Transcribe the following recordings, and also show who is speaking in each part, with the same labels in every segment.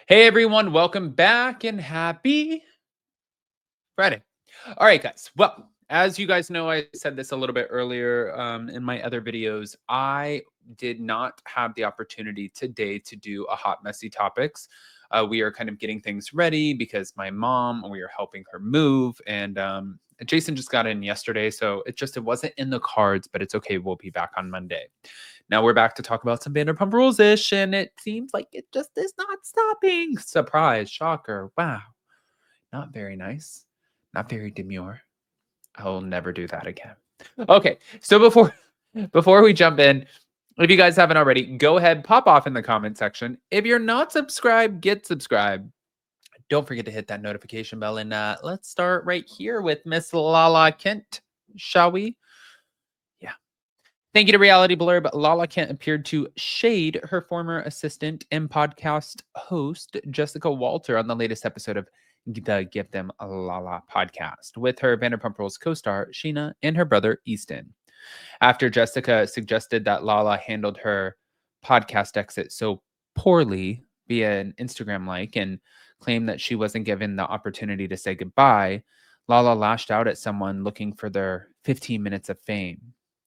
Speaker 1: Hey everyone, welcome back and happy Friday. All right, guys. Well, as you guys know, I said this a little bit earlier in my other videos. I did not have the opportunity today to do a hot, messy topics. We are kind of getting things ready because my mom, we are helping her move, and Jason just got in yesterday, so it wasn't in the cards, but it's okay. We'll be back on Monday. Now we're back to talk about some Vanderpump Rules ish, and it seems like it just is not stopping. Surprise, shocker, wow, not very nice, not very demure. I'll never do that again. Okay, so before we jump in, if you guys haven't already, go ahead, pop off in the comment section. If you're not subscribed, get subscribed. Don't forget to hit that notification bell, and let's start right here with Miss Lala Kent, shall we? Yeah. Thank you to Reality Blurb. Lala Kent appeared to shade her former assistant and podcast host, Jessica Walter, on the latest episode of the Give Them a Lala podcast with her Vanderpump Rules co-star, Sheena, and her brother, Easton. After Jessica suggested that Lala handled her podcast exit so poorly via an Instagram like and claimed that she wasn't given the opportunity to say goodbye, Lala lashed out at someone looking for their 15 minutes of fame.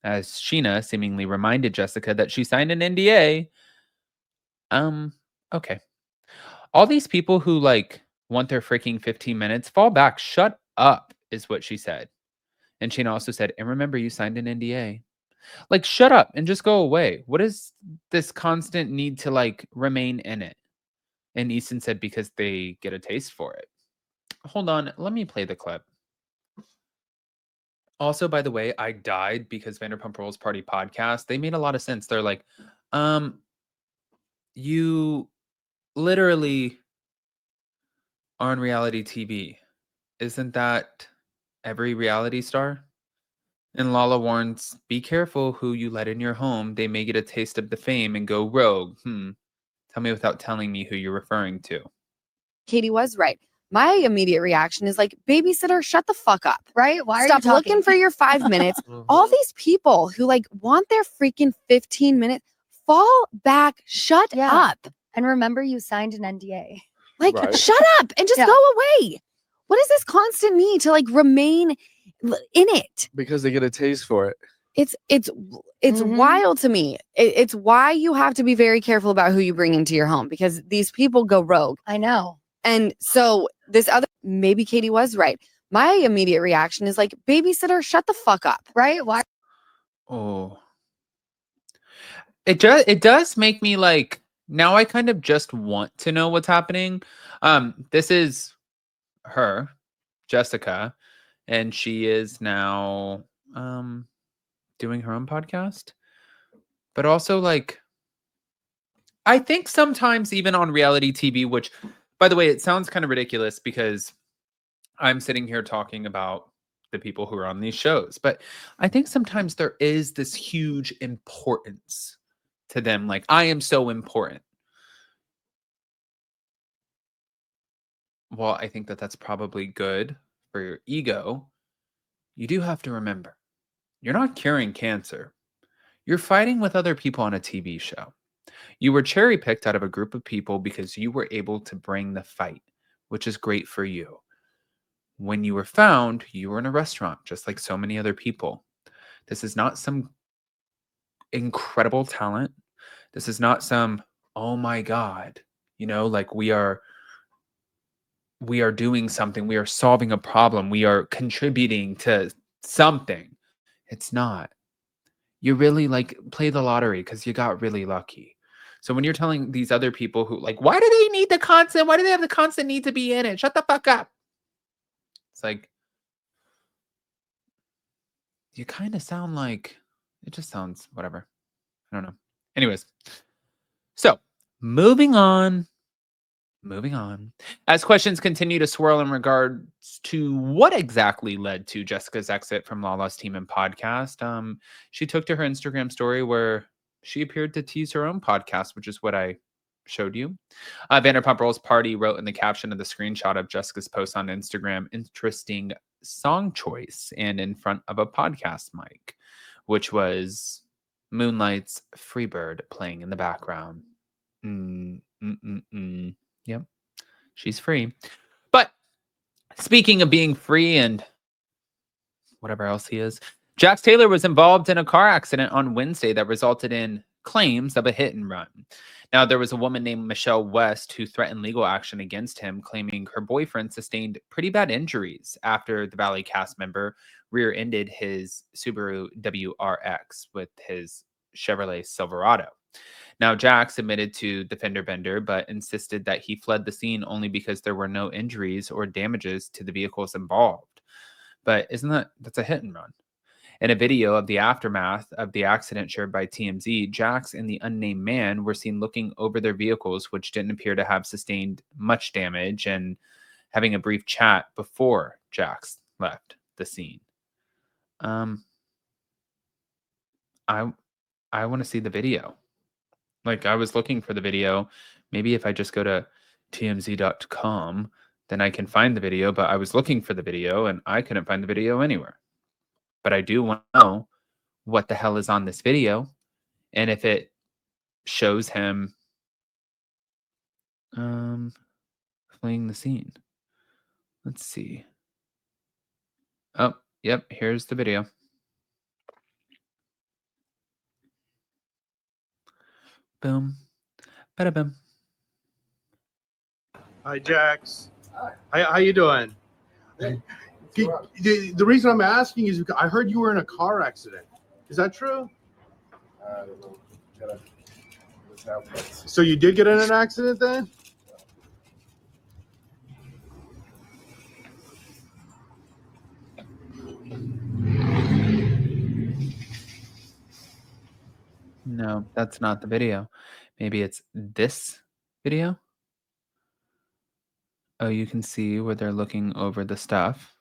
Speaker 1: As Sheena seemingly reminded Jessica that she signed an NDA. Okay. All these people who want their freaking 15 minutes, fall back, shut up, is what she said. And Sheena also said, and remember, you signed an NDA. Like, shut up and just go away. What is this constant need to remain in it? And Easton said, because they get a taste for it. Hold on, let me play the clip. Also, by the way, I died because Vanderpump Rules Party podcast, they made a lot of sense. They're like, you literally are on reality TV. Isn't that every reality star? And Lala warns, be careful who you let in your home. They may get a taste of the fame and go rogue. Tell me without telling me who you're referring to.
Speaker 2: Katie was right. My immediate reaction is like, babysitter, shut the fuck up.
Speaker 3: Right? Why are
Speaker 2: Stop
Speaker 3: you talking?
Speaker 2: looking for your 5 minutes. All these people who want their freaking 15 minutes, fall back, shut up.
Speaker 3: And remember, you signed an NDA.
Speaker 2: Shut up and just go away. What is this constant need to remain in it?
Speaker 4: Because they get a taste for it.
Speaker 2: It's wild to me. It's why you have to be very careful about who you bring into your home, because these people go rogue.
Speaker 3: I know.
Speaker 2: And so maybe Katie was right. My immediate reaction is like, babysitter, shut the fuck up.
Speaker 3: Right? Why?
Speaker 1: Oh. It does make me now I kind of just want to know what's happening. This is her, Jessica, and she is now doing her own podcast. But also I think sometimes even on reality TV, which by the way, it sounds kind of ridiculous because I'm sitting here talking about the people who are on these shows, but I think sometimes there is this huge importance to them. Like, I am so important. Well, I think that that's probably good for your ego. You do have to remember, you're not curing cancer. You're fighting with other people on a TV show. You were cherry picked out of a group of people because you were able to bring the fight, which is great for you. When you were found, you were in a restaurant, just like so many other people. This is not some incredible talent. This is not some, oh my God, we are doing something. We are solving a problem. We are contributing to something. It's not. You really play the lottery because you got really lucky. So when you're telling these other people who why do they need the constant? Why do they have the constant need to be in it? Shut the fuck up. It's like, you kind of sound like, it just sounds whatever. I don't know. Anyways, so moving on. As questions continue to swirl in regards to what exactly led to Jessica's exit from Lala's team and podcast, she took to her Instagram story where she appeared to tease her own podcast, which is what I showed you. Vanderpump Rules Party wrote in the caption of the screenshot of Jessica's post on Instagram, interesting song choice, and in front of a podcast mic, which was Moonlight's Freebird playing in the background. Yep. She's free. But speaking of being free and whatever else he is, Jax Taylor was involved in a car accident on Wednesday that resulted in claims of a hit and run. Now, there was a woman named Michelle West who threatened legal action against him, claiming her boyfriend sustained pretty bad injuries after the Valley cast member rear ended his Subaru WRX with his Chevrolet Silverado. Now, Jax admitted to the fender bender, but insisted that he fled the scene only because there were no injuries or damages to the vehicles involved. But that's a hit and run? In a video of the aftermath of the accident shared by TMZ, Jax and the unnamed man were seen looking over their vehicles, which didn't appear to have sustained much damage, and having a brief chat before Jax left the scene. I want to see the video. Like, I was looking for the video. Maybe if I just go to tmz.com, then I can find the video, but I was looking for the video and I couldn't find the video anywhere. But I do want to know what the hell is on this video and if it shows him fleeing the scene. Let's see. Oh, yep, here's the video. Boom. Bada boom.
Speaker 4: Hi, Jax. How you doing? The reason I'm asking is because I heard you were in a car accident. Is that true? So you did get in an accident then?
Speaker 1: No, that's not the video. Maybe it's this video. Oh, you can see where they're looking over the stuff.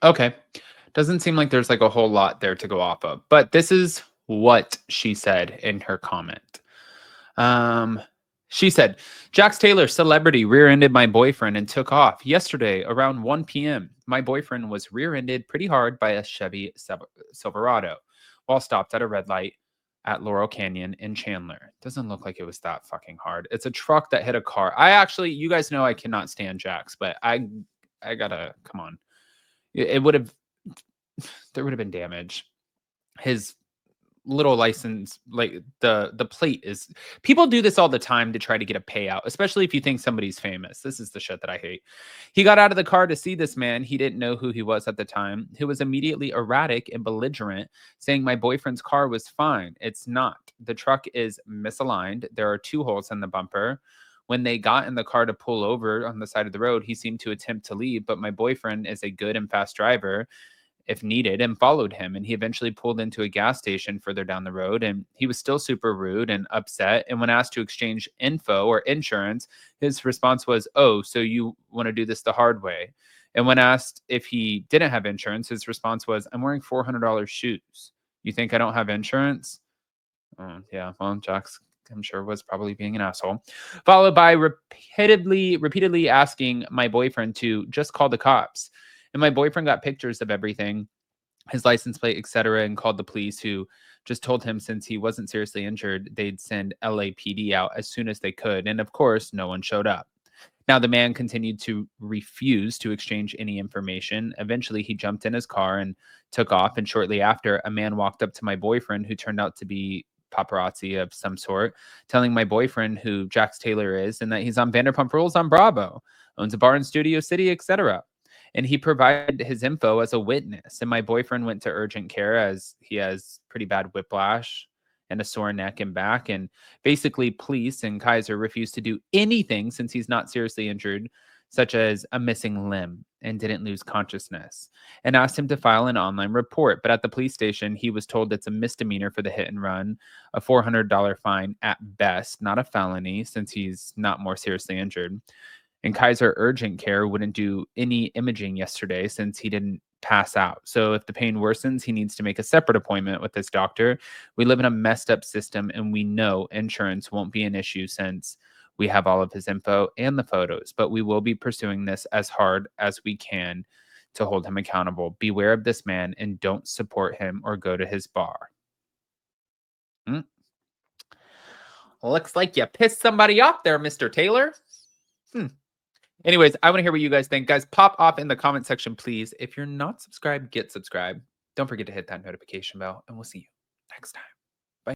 Speaker 1: Okay. Doesn't seem like there's like a whole lot there to go off of, but this is what she said in her comment. She said, Jax Taylor, celebrity, rear-ended my boyfriend and took off. Yesterday, around 1 p.m., my boyfriend was rear-ended pretty hard by a Chevy Silverado while stopped at a red light at Laurel Canyon in Chandler. Doesn't look like it was that fucking hard. It's a truck that hit a car. You guys know I cannot stand Jax, but I gotta, come on. There would have been damage. His little license, like the plate is, people do this all the time to try to get a payout, especially if you think somebody's famous. This is the shit that I hate. He got out of the car to see this man. He didn't know who he was at the time, who was immediately erratic and belligerent, saying my boyfriend's car was fine. It's not. The truck is misaligned. There are 2 holes in the bumper. When they got in the car to pull over on the side of the road, he seemed to attempt to leave, but my boyfriend is a good and fast driver if needed, and followed him. And he eventually pulled into a gas station further down the road, and he was still super rude and upset. And when asked to exchange info or insurance, his response was, "Oh, so you want to do this the hard way?" And when asked if he didn't have insurance, his response was, "I'm wearing $400 shoes. You think I don't have insurance?" Oh, yeah, well, Jax, I'm sure, was probably being an asshole. Followed by repeatedly asking my boyfriend to just call the cops. And my boyfriend got pictures of everything, his license plate, etc., and called the police, who just told him since he wasn't seriously injured, they'd send LAPD out as soon as they could. And of course, no one showed up. Now, the man continued to refuse to exchange any information. Eventually, he jumped in his car and took off. And shortly after, a man walked up to my boyfriend, who turned out to be paparazzi of some sort, telling my boyfriend who Jax Taylor is and that he's on Vanderpump Rules on Bravo, owns a bar in Studio City, etc. And he provided his info as a witness. And my boyfriend went to urgent care as he has pretty bad whiplash and a sore neck and back. And basically, police and Kaiser refused to do anything since he's not seriously injured, such as a missing limb, and didn't lose consciousness, and asked him to file an online report. But at the police station, he was told it's a misdemeanor for the hit and run, a $400 fine at best, not a felony, since he's not more seriously injured. And Kaiser Urgent Care wouldn't do any imaging yesterday since he didn't pass out. So if the pain worsens, he needs to make a separate appointment with his doctor. We live in a messed up system, and we know insurance won't be an issue since we have all of his info and the photos, but we will be pursuing this as hard as we can to hold him accountable. Beware of this man and don't support him or go to his bar. Looks like you pissed somebody off there, Mr. Taylor. Anyways, I want to hear what you guys think. Guys, pop off in the comment section, please. If you're not subscribed, get subscribed. Don't forget to hit that notification bell, and we'll see you next time.